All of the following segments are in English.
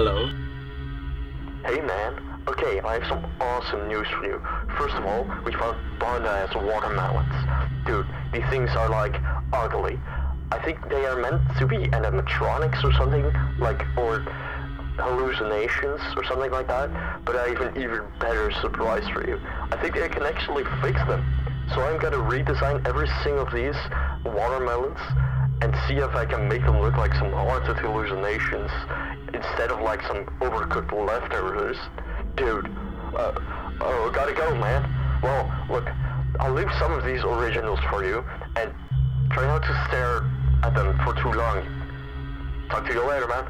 Hello? Hey man, okay, I have some awesome news for you. First of all, we found bond-ass watermelons. Dude, these things are like ugly. I think they are meant to be animatronics or something, like, or hallucinations or something like that. But I have an even better surprise for you. I think I can actually fix them. So I'm gonna redesign every single of these watermelons and see if I can make them look like some haunted hallucinations instead of like some overcooked leftovers. Dude, gotta go, man. Well, look, I'll leave some of these originals for you, and try not to stare at them for too long. Talk to you later, man.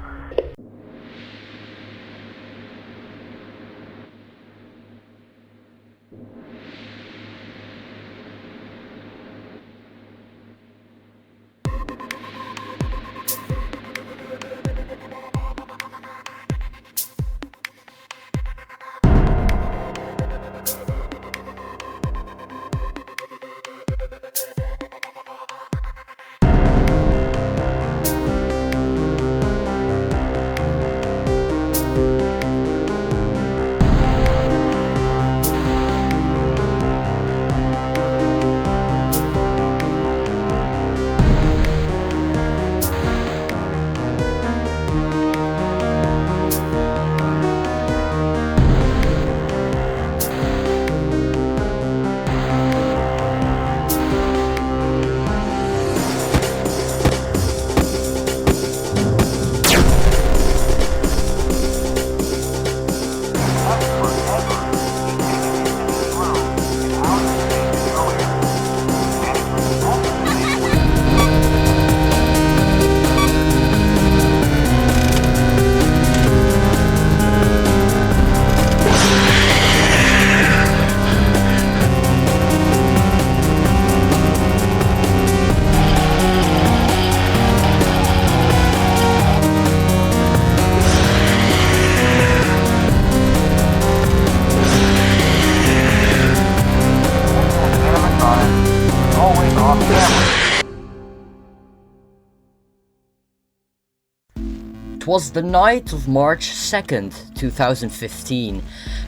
It was the night of March 2nd, 2015.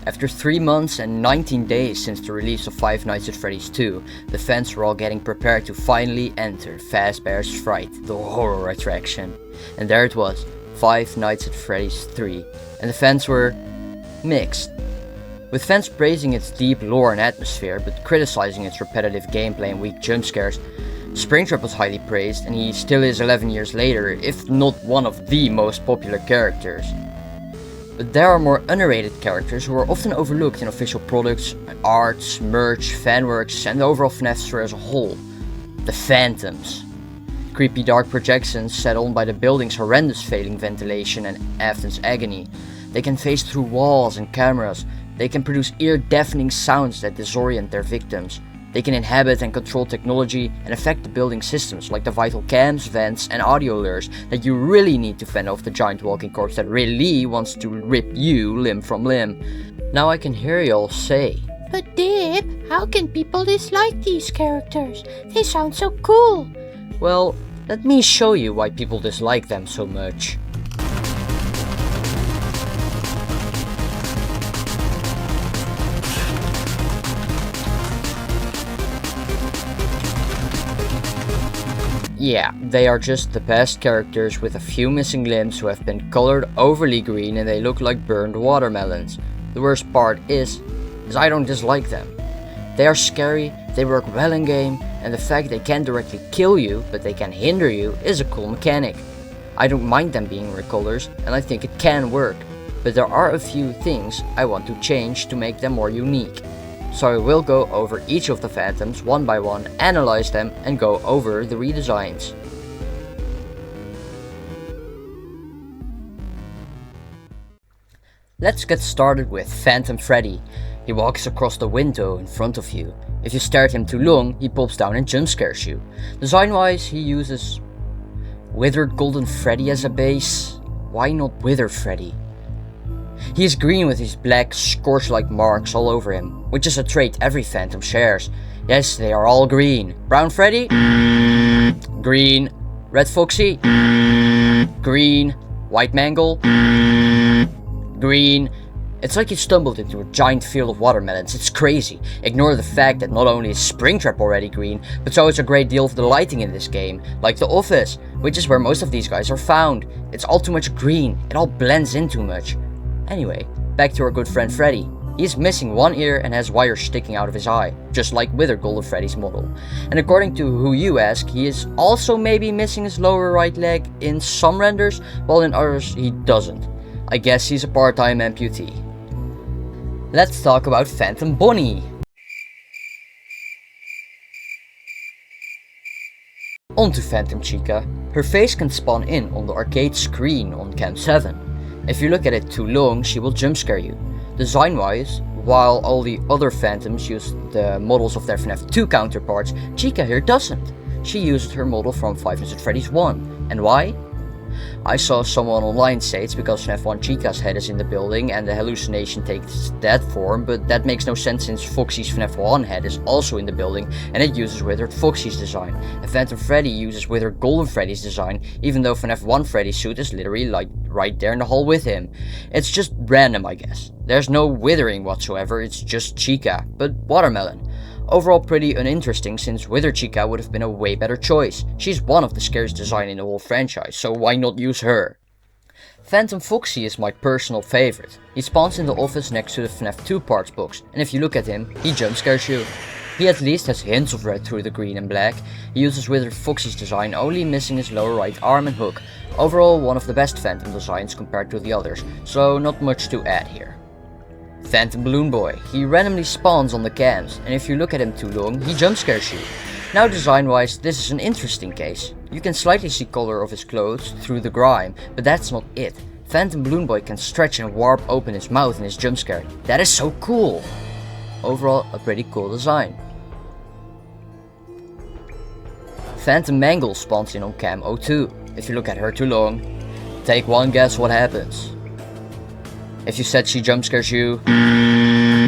After 3 months and 19 days since the release of Five Nights at Freddy's 2, the fans were all getting prepared to finally enter Fazbear's Fright, the horror attraction. And there it was, Five Nights at Freddy's 3, and the fans were mixed. With fans praising its deep lore and atmosphere, but criticizing its repetitive gameplay and weak jump scares, Springtrap was highly praised, and he still is 11 years later, if not one of the most popular characters. But there are more underrated characters who are often overlooked in official products, arts, merch, fanworks, and the overall Fnaf story as a whole. The Phantoms. Creepy dark projections set on by the building's horrendous failing ventilation and Afton's agony. They can phase through walls and cameras. They can produce ear-deafening sounds that disorient their victims. They can inhabit and control technology and affect the building systems like the vital cams, vents, and audio lures that you really need to fend off the giant walking corpse that really wants to rip you limb from limb. Now I can hear y'all say, "But Dip, how can people dislike these characters? They sound so cool." well, let me show you why people dislike them so much. Yeah, they are just the past characters with a few missing limbs who have been colored overly green and they look like burned watermelons. The worst part is I don't dislike them. They are scary, they work well in game, and the fact they can't directly kill you, but they can hinder you, is a cool mechanic. I don't mind them being recolors, and I think it can work, but there are a few things I want to change to make them more unique. So I will go over each of the Phantoms one by one, analyze them, and go over the redesigns. Let's get started with Phantom Freddy. He walks across the window in front of you. If you stare at him too long, he pops down and jump scares you. Design wise, he uses Withered Golden Freddy as a base. Why not Withered Freddy? He is green with his black, scorch-like marks all over him, which is a trait every Phantom shares. Yes, they are all green. Brown Freddy? Green. Red Foxy? Green. White Mangle? green. It's like you stumbled into a giant field of watermelons. It's crazy. Ignore the fact that not only is Springtrap already green, but so is a great deal of the lighting in this game, like the office, which is where most of these guys are found. It's all too much green. It all blends in too much. Anyway, back to our good friend Freddy. He is missing one ear and has wires sticking out of his eye, just like with our Golden Freddy's model. And according to who you ask, he is also maybe missing his lower right leg in some renders, while in others he doesn't. I guess he's a part-time amputee. Let's talk about Phantom Bonnie. On to Phantom Chica. Her face can spawn in on the arcade screen on Cam 7. If you look at it too long, she will jump scare you. Design wise, while all the other Phantoms use the models of their Fnaf 2 counterparts, Chica here doesn't. She used her model from Five Nights at Freddy's 1. And why? I saw someone online say it's because Fnaf 1 Chica's head is in the building and the hallucination takes that form, but that makes no sense since Foxy's Fnaf 1 head is also in the building and it uses Withered Foxy's design. And Phantom Freddy uses Withered Golden Freddy's design, even though Fnaf 1 Freddy's suit is literally like right there in the hall with him. It's just random, I guess. There's no withering whatsoever, it's just Chica, but watermelon. Overall pretty uninteresting since Wither Chica would have been a way better choice. She's one of the scariest design in the whole franchise, so why not use her? Phantom Foxy is my personal favorite. He spawns in the office next to the Fnaf 2 parts box, and if you look at him, he jump scares you. He at least has hints of red through the green and black. He uses Withered Foxy's design, only missing his lower right arm and hook. Overall one of the best Phantom designs compared to the others, so not much to add here. Phantom Balloon Boy. He randomly spawns on the cams, and if you look at him too long, he jump scares you. Now design wise, this is an interesting case. You can slightly see color of his clothes through the grime, but that's not it. Phantom Balloon Boy can stretch and warp open his mouth in his jump scare. That is so cool! Overall, a pretty cool design. Phantom Mangle spawns in on cam 02. If you look at her too long, take one guess what happens. If you said she jump scares you,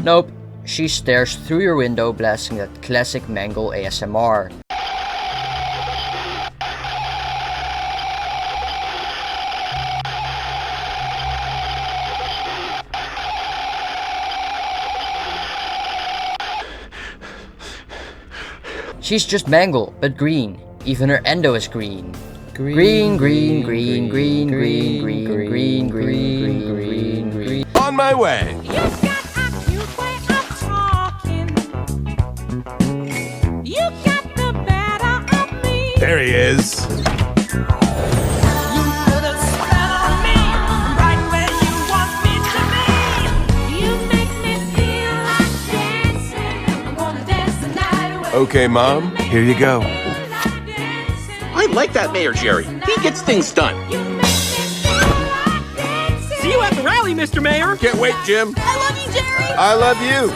nope, she stares through your window blasting that classic Mangle ASMR. She's just Mangle, but green. Even her endo is green. Green, green, green, green, green, green, green, green, green, green. On my way. You got a cute way of talking. You got the better of me. There he is. You put a spell on me, right where you want me to be. You make me feel like dancing. I'm gonna dance the night away. Okay, Mom, here you go. I like that Mayor Jerry. He gets things done. See you at the rally, Mr. Mayor. Can't wait, Jim. I love you, Jerry. I love you.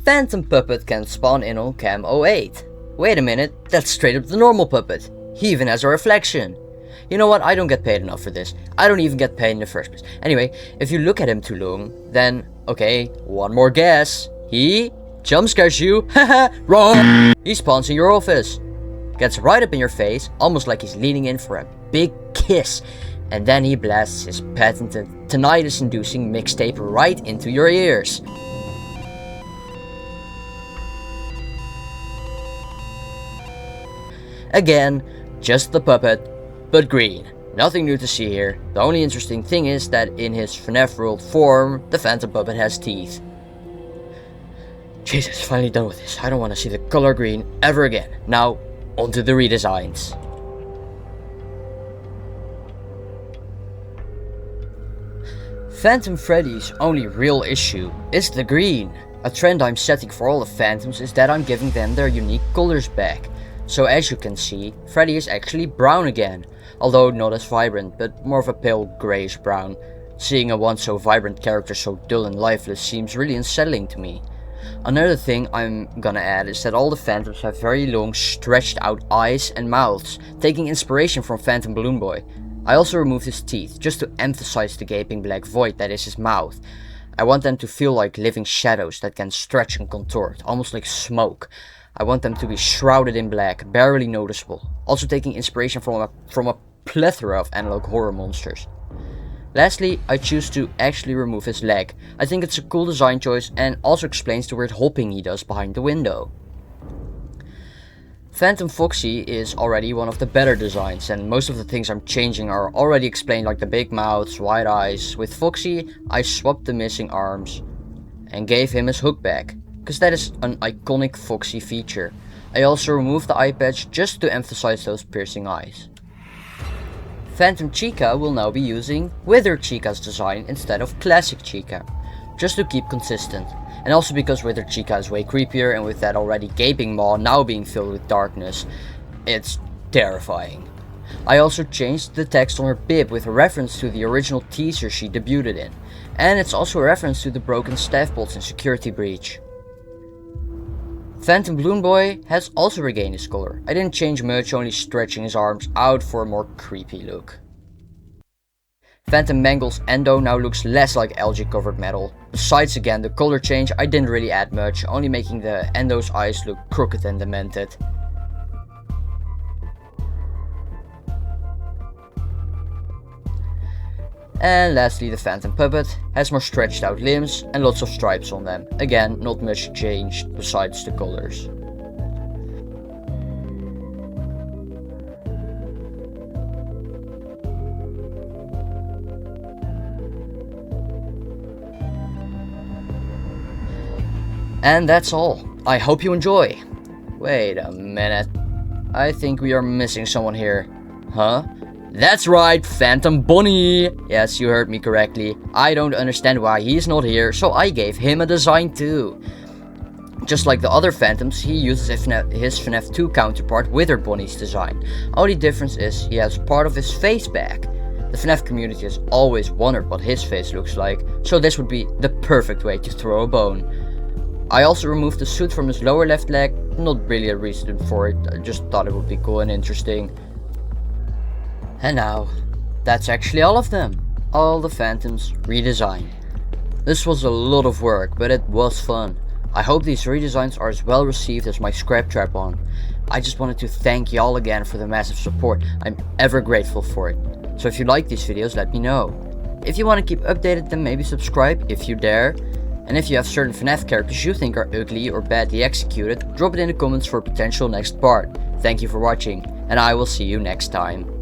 Phantom Puppet can spawn in on cam 08. Wait a minute, that's straight up the normal puppet. He even has a reflection. You know what, I don't get paid enough for this. I don't even get paid in the first place. Anyway, if you look at him too long, then, okay, one more guess. He jump scares you. Haha, wrong. He spawns in your office. Gets right up in your face, almost like he's leaning in for a big kiss. And then he blasts his patented tinnitus-inducing mixtape right into your ears. Again, just the puppet, but green. Nothing new to see here. The only interesting thing is that in his Fnaf World form, the Phantom Puppet has teeth. Jesus, finally done with this. I don't want to see the color green ever again. Now, onto the redesigns. Phantom Freddy's only real issue is the green. A trend I'm setting for all the Phantoms is that I'm giving them their unique colors back. So as you can see, Freddy is actually brown again, although not as vibrant, but more of a pale greyish brown. Seeing a once so vibrant character so dull and lifeless seems really unsettling to me. Another thing I'm gonna add is that all the Phantoms have very long stretched out eyes and mouths, taking inspiration from Phantom Balloon Boy. I also removed his teeth, just to emphasize the gaping black void that is his mouth. I want them to feel like living shadows that can stretch and contort, almost like smoke. I want them to be shrouded in black, barely noticeable, also taking inspiration from a plethora of analog horror monsters. Lastly, I choose to actually remove his leg. I think it's a cool design choice and also explains the weird hopping he does behind the window. Phantom Foxy is already one of the better designs, and most of the things I'm changing are already explained, like the big mouths, wide eyes. With Foxy, I swapped the missing arms and gave him his hook back, because that is an iconic Foxy feature. I also removed the eye patch just to emphasize those piercing eyes. Phantom Chica will now be using Withered Chica's design instead of Classic Chica, just to keep consistent. And also because Withered Chica is way creepier, and with that already gaping maw now being filled with darkness, it's terrifying. I also changed the text on her bib with a reference to the original teaser she debuted in, and it's also a reference to the broken staff bolts in Security Breach. Phantom Balloon Boy has also regained his color. I didn't change much, only stretching his arms out for a more creepy look. Phantom Mangle's endo now looks less like algae covered metal. Besides again the color change, I didn't really add much, only making the endo's eyes look crooked and demented. And lastly, the Phantom Puppet has more stretched out limbs and lots of stripes on them. Again, not much changed besides the colors. And that's all. I hope you enjoy. Wait a minute. I think we are missing someone here. Huh? That's right, Phantom Bonnie! Yes, you heard me correctly. I don't understand why he's not here, so I gave him a design too. Just like the other Phantoms, he uses his FNAF 2 counterpart Withered Bonnie's design. Only difference is he has part of his face back. The FNAF community has always wondered what his face looks like, so this would be the perfect way to throw a bone. I also removed the suit from his lower left leg, not really a reason for it, I just thought it would be cool and interesting. And now, that's actually all of them. All the Phantoms redesigned. This was a lot of work, but it was fun. I hope these redesigns are as well received as my Scrap Trap one. I just wanted to thank y'all again for the massive support, I'm ever grateful for it. So if you like these videos, let me know. If you want to keep updated, then maybe subscribe if you dare. And if you have certain FNAF characters you think are ugly or badly executed, drop it in the comments for a potential next part. Thank you for watching, and I will see you next time.